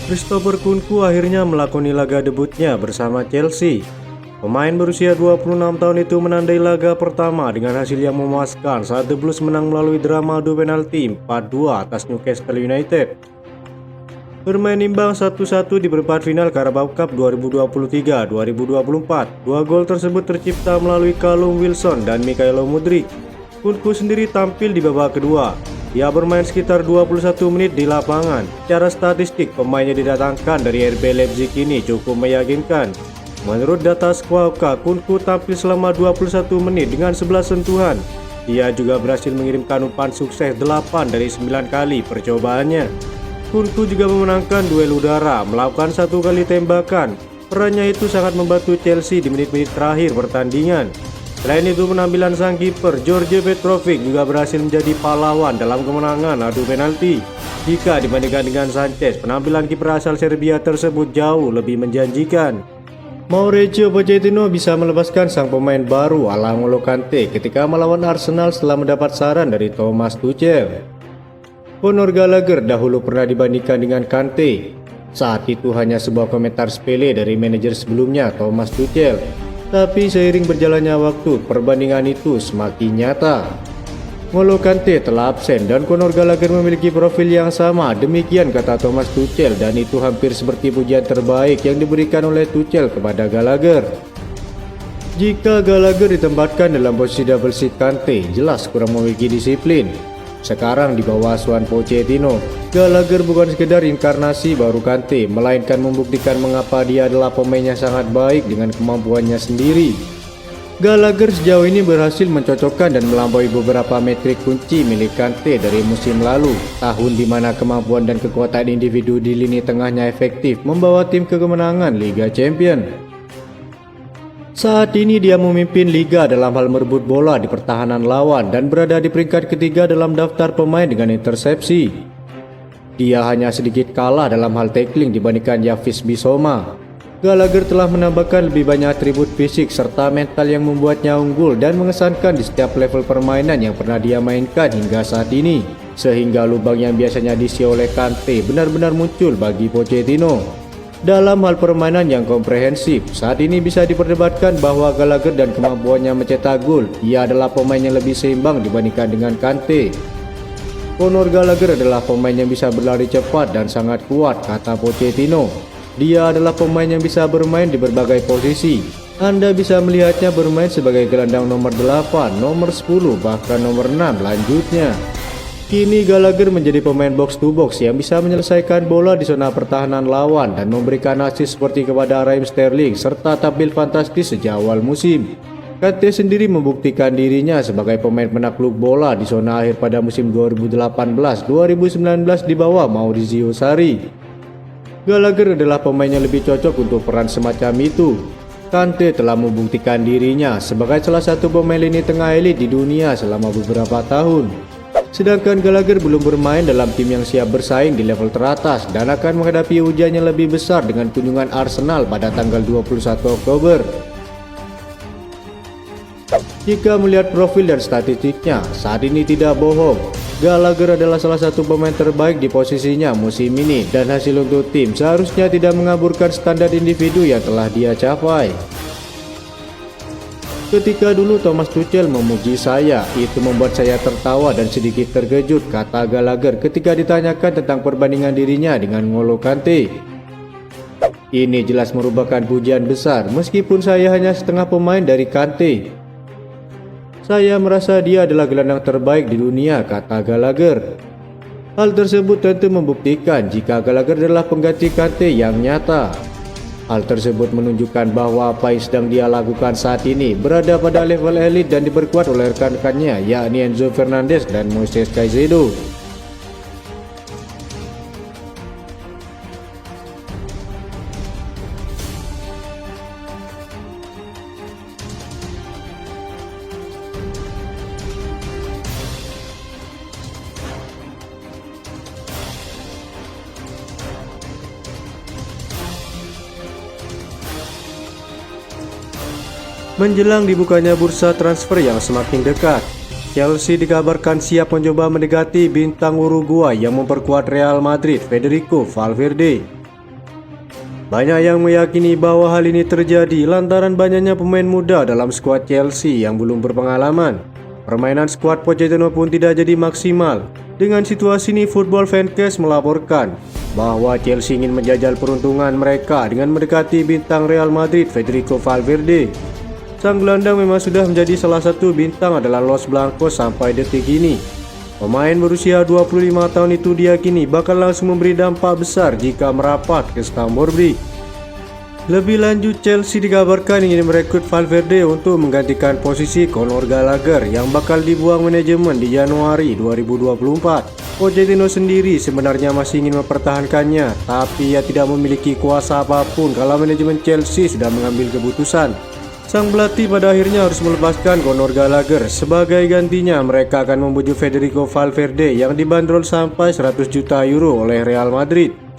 Christopher Nkunku akhirnya melakoni laga debutnya bersama Chelsea. Pemain berusia 26 tahun itu menandai laga pertama dengan hasil yang memuaskan saat The Blues menang melalui drama adu penalti 4-2 atas Newcastle United. Bermain imbang 1-1 di perempat final Carabao Cup 2023-2024. Dua gol tersebut tercipta melalui Callum Wilson dan Mykhailo Mudryk. Nkunku sendiri tampil di babak kedua. Dia bermain sekitar 21 menit di lapangan. Secara statistik, pemain yang didatangkan dari RB Leipzig ini cukup meyakinkan. Menurut data Squawka, Nkunku tampil selama 21 menit dengan 11 sentuhan. Dia juga berhasil mengirimkan umpan sukses 8 dari 9 kali percobaannya. Nkunku juga memenangkan duel udara, melakukan 1 kali tembakan. Perannya itu sangat membantu Chelsea di menit-menit terakhir pertandingan. Selain itu, penampilan sang kiper George Petrovic juga berhasil menjadi pahlawan dalam kemenangan adu penalti. Jika dibandingkan dengan Sanchez, penampilan kiper asal Serbia tersebut jauh lebih menjanjikan. Mauricio Pochettino bisa melepaskan sang pemain baru ala N'Golo Kante ketika melawan Arsenal setelah mendapat saran dari Thomas Tuchel. Conor Gallagher dahulu pernah dibandingkan dengan Kante. Saat itu hanya sebuah komentar sepele dari manajer sebelumnya, Thomas Tuchel. Tapi seiring berjalannya waktu, perbandingan itu semakin nyata. N'Golo Kante telah absen dan Conor Gallagher memiliki profil yang sama. Demikian kata Thomas Tuchel, dan itu hampir seperti pujian terbaik yang diberikan oleh Tuchel kepada Gallagher. Jika Gallagher ditempatkan dalam posisi double seat Kante, jelas kurang memiliki disiplin. Sekarang di bawah asuhan Pochettino, Gallagher bukan sekedar inkarnasi baru Kante, melainkan membuktikan mengapa dia adalah pemain yang sangat baik dengan kemampuannya sendiri. Gallagher sejauh ini berhasil mencocokkan dan melampaui beberapa metrik kunci milik Kante dari musim lalu, tahun di mana kemampuan dan kekuatan individu di lini tengahnya efektif membawa tim ke kemenangan Liga Champions. Saat ini dia memimpin liga dalam hal merebut bola di pertahanan lawan dan berada di peringkat ketiga dalam daftar pemain dengan intersepsi. Dia hanya sedikit kalah dalam hal tackling dibandingkan Yves Bissouma. Gallagher telah menambahkan lebih banyak atribut fisik serta mental yang membuatnya unggul dan mengesankan di setiap level permainan yang pernah dia mainkan hingga saat ini. Sehingga lubang yang biasanya diisi oleh Kante benar-benar muncul bagi Pochettino. Dalam hal permainan yang komprehensif, saat ini bisa diperdebatkan bahwa Gallagher dan kemampuannya mencetak gol, ia adalah pemain yang lebih seimbang dibandingkan dengan Kante. Conor Gallagher adalah pemain yang bisa berlari cepat dan sangat kuat, kata Pochettino. Dia adalah pemain yang bisa bermain di berbagai posisi. Anda bisa melihatnya bermain sebagai gelandang nomor 8, nomor 10, bahkan nomor 6 lanjutnya. Kini Gallagher menjadi pemain box to box yang bisa menyelesaikan bola di zona pertahanan lawan dan memberikan assist seperti kepada Raheem Sterling serta tampil fantastis sejak awal musim. Kante sendiri membuktikan dirinya sebagai pemain penakluk bola di zona akhir pada musim 2018-2019 di bawah Maurizio Sarri. Gallagher adalah pemain yang lebih cocok untuk peran semacam itu. Kante telah membuktikan dirinya sebagai salah satu pemain lini tengah elit di dunia selama beberapa tahun. Sedangkan Gallagher belum bermain dalam tim yang siap bersaing di level teratas dan akan menghadapi ujian yang lebih besar dengan kunjungan Arsenal pada tanggal 21 Oktober. Jika melihat profil dan statistiknya, saat ini tidak bohong. Gallagher adalah salah satu pemain terbaik di posisinya musim ini dan hasil untuk tim seharusnya tidak mengaburkan standar individu yang telah dia capai. Ketika dulu Thomas Tuchel memuji saya, itu membuat saya tertawa dan sedikit terkejut, kata Gallagher ketika ditanyakan tentang perbandingan dirinya dengan N'Golo Kante. Ini jelas merupakan pujian besar, meskipun saya hanya setengah pemain dari Kante. Saya merasa dia adalah gelandang terbaik di dunia, kata Gallagher. Hal tersebut tentu membuktikan jika Gallagher adalah pengganti Kante yang nyata. Hal tersebut menunjukkan bahwa apa yang sedang dia lakukan saat ini berada pada level elit dan diperkuat oleh rekan-rekannya, yakni Enzo Fernandez dan Moises Caicedo. Menjelang dibukanya bursa transfer yang semakin dekat, Chelsea dikabarkan siap mencoba mendekati bintang Uruguay yang memperkuat Real Madrid, Federico Valverde. Banyak yang meyakini bahwa hal ini terjadi lantaran banyaknya pemain muda dalam skuad Chelsea yang belum berpengalaman. Permainan skuad Pochettino pun tidak jadi maksimal. Dengan situasi ini, Football Fancast melaporkan bahwa Chelsea ingin menjajal peruntungan mereka dengan mendekati bintang Real Madrid Federico Valverde. Sang gelandang memang sudah menjadi salah satu bintang adalah Los Blancos sampai detik ini. Pemain berusia 25 tahun itu diyakini bakal langsung memberi dampak besar jika merapat ke Stamford Bridge. Lebih lanjut, Chelsea dikabarkan ingin merekrut Valverde untuk menggantikan posisi Conor Gallagher yang bakal dibuang manajemen di Januari 2024. Pochettino sendiri sebenarnya masih ingin mempertahankannya, tapi ia tidak memiliki kuasa apapun kalau manajemen Chelsea sudah mengambil keputusan. Sang pelatih pada akhirnya harus melepaskan Conor Gallagher. Sebagai gantinya, mereka akan membujuk Federico Valverde yang dibanderol sampai 100 juta euro oleh Real Madrid.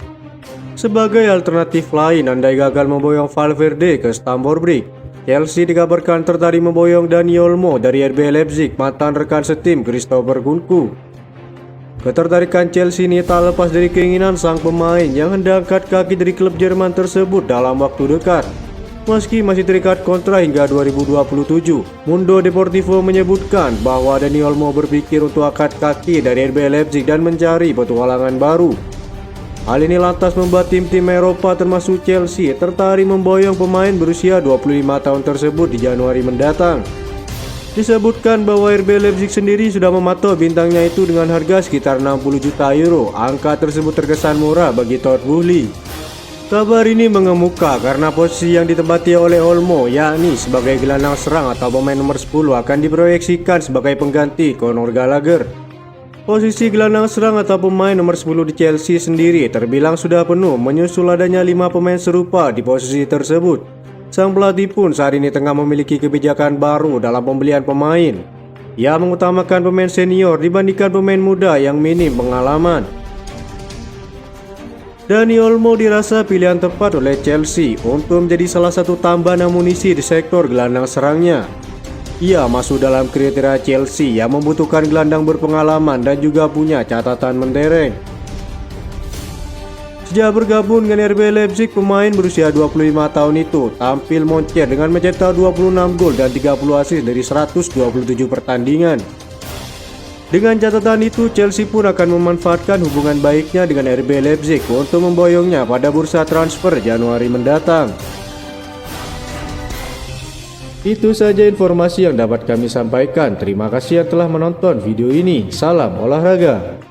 Sebagai alternatif lain, andai gagal memboyong Valverde ke Stamford Bridge, Chelsea dikabarkan tertarik memboyong Dani Olmo dari RB Leipzig, mantan rekan setim Christopher Nkunku. Ketertarikan Chelsea ini tak lepas dari keinginan sang pemain yang hendak angkat kaki dari klub Jerman tersebut dalam waktu dekat. Meski masih terikat kontrak hingga 2027, Mundo Deportivo menyebutkan bahwa Dani Olmo berpikir untuk angkat kaki dari RB Leipzig dan mencari petualangan baru. Hal ini lantas membuat tim-tim Eropa termasuk Chelsea tertarik memboyong pemain berusia 25 tahun tersebut di Januari mendatang. Disebutkan bahwa RB Leipzig sendiri sudah mematok bintangnya itu dengan harga sekitar 60 juta euro. Angka tersebut terkesan murah bagi Todd Boehly. Kabar ini mengemuka karena posisi yang ditempati oleh Olmo, yakni sebagai gelandang serang atau pemain nomor 10, akan diproyeksikan sebagai pengganti Conor Gallagher. Posisi gelandang serang atau pemain nomor 10 di Chelsea sendiri terbilang sudah penuh, menyusul adanya 5 pemain serupa di posisi tersebut. Sang pelatih pun saat ini tengah memiliki kebijakan baru dalam pembelian pemain. Ia mengutamakan pemain senior dibandingkan pemain muda yang minim pengalaman. Dani Olmo dirasa pilihan tepat oleh Chelsea untuk menjadi salah satu tambahan amunisi di sektor gelandang serangnya. Ia masuk dalam kriteria Chelsea yang membutuhkan gelandang berpengalaman dan juga punya catatan mentereng. Sejak bergabung dengan RB Leipzig, pemain berusia 25 tahun itu tampil moncer dengan mencetak 26 gol dan 30 assist dari 127 pertandingan. Dengan catatan itu, Chelsea pun akan memanfaatkan hubungan baiknya dengan RB Leipzig untuk memboyongnya pada bursa transfer Januari mendatang. Itu saja informasi yang dapat kami sampaikan. Terima kasih yang telah menonton video ini. Salam olahraga.